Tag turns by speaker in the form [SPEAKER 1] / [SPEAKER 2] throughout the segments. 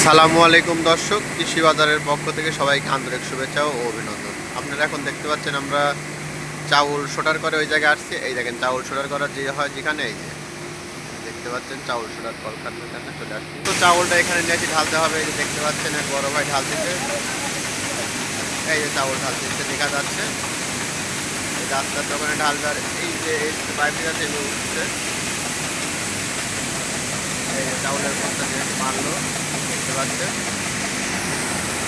[SPEAKER 1] সালামু আলাইকুম দর্শক, কৃষি বাজারের পক্ষ থেকে সবাইকে আন্তরিক শুভেচ্ছা ও অভিনন্দন। আপনারা এখন দেখতে পাচ্ছেন আমরা চাউল শোটার করে ওই জায়গায় আসছি। এই দেখেন চাউল শোটার করা যে হয় যেখানে, এই যে দেখতে পাচ্ছেন চাউল শোটার কলকারখানার চলে আসছি। তো চাউলটা এখানে নিয়ে এসে ঢালতে হবে। এই যে দেখতে পাচ্ছেন এক বড় ভাই ঢালতেছে, এই যে চাউল ঢালতেছে দেখা যাচ্ছে। এই রাস্তার দোকানে ঢালবে আর এই যে পাইপটি আছে এগুলো উঠছে। এই যে চাউলের বস্তা দিয়ে মারলো দেখতে পাচ্ছেন।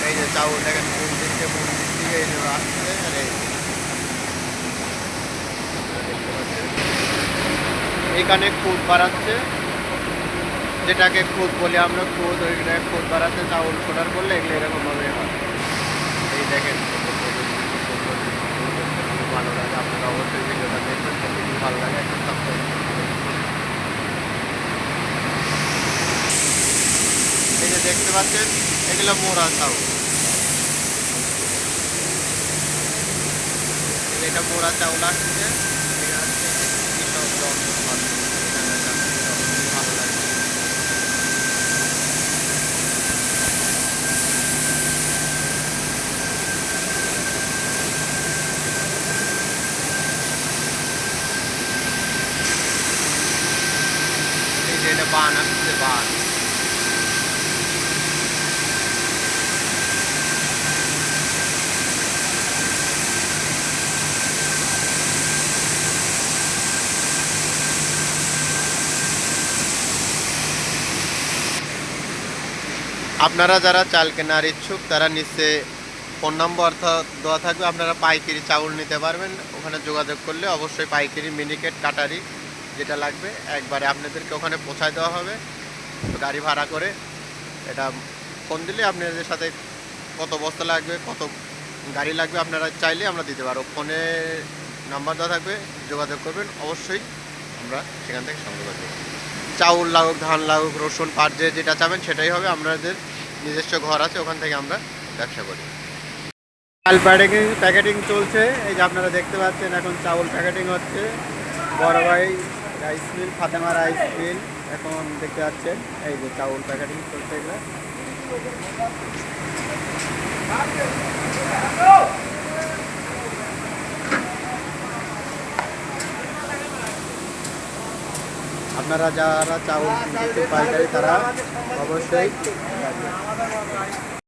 [SPEAKER 1] এই যে চাউল দেখেন কোন দিক থেকে এই যে আসছে। আর এই দেখতে পাচ্ছেন এইখানে খুদ বাড়াচ্ছে, যেটাকে খুদ বলি আমরা। খুদ ওইখানে খুদ বাড়াচ্ছে চাউল ফোটার করলে এগুলো এরকম ভাবে হয়। এই দেখেন ভালো লাগে। আপনারা অবশ্যই ভিডিওটা দেখবেন, যদি ভালো লাগে একটা সাবস্ক্রাইব করবেন। এই যে দেখতে পাচ্ছেন এগুলো মোড়া চাউল, এটা মোড়া চাউল আসছে। এখানে হচ্ছে কৃষক দর্শন পাচ্ছে, ভালো লাগে। এই যে এটা বান আসছে, বান। আপনারা যারা চাল কেনার ইচ্ছুক তারা নিচে ফোন নম্বর দেওয়া থাকবে, আপনারা পাইকারি চাউল নিতে পারবেন। ওখানে যোগাযোগ করলে অবশ্যই পাইকারি মিনিকেট কাটারি যেটা লাগবে একবারে আপনাদেরকে ওখানে পৌঁছায় দেওয়া হবে। তো গাড়ি ভাড়া করে এটা ফোন দিলে আপনাদের সাথে কত বস্তা লাগবে, কত গাড়ি লাগবে আপনারা চাইলে আমরা দিতে পারবো। ফোনে নাম্বার দেওয়া থাকবে, যোগাযোগ করবেন, অবশ্যই আমরা সেখান থেকে সংগ্রহ করব। চাউল লাগুক, ধান লাগুক, রসুন, পাট যেটা চাবেন সেটাই হবে। আমাদের নিজস্ব ঘর আছে, ওখান থেকে আমরা ব্যবসা করি। চাল প্যাকেটিং চলছে। এই যে আপনারা দেখতে পাচ্ছেন এখন চাউল প্যাকেটিং হচ্ছে। বড় ভাই rice mill, Fatema rice mill এখন দেখতে পাচ্ছেন। এই যে চাউল প্যাকেটিং চলছে এগুলো। আপনারা যারা চাউল কিনতে পাইকারি তারা অবশ্যই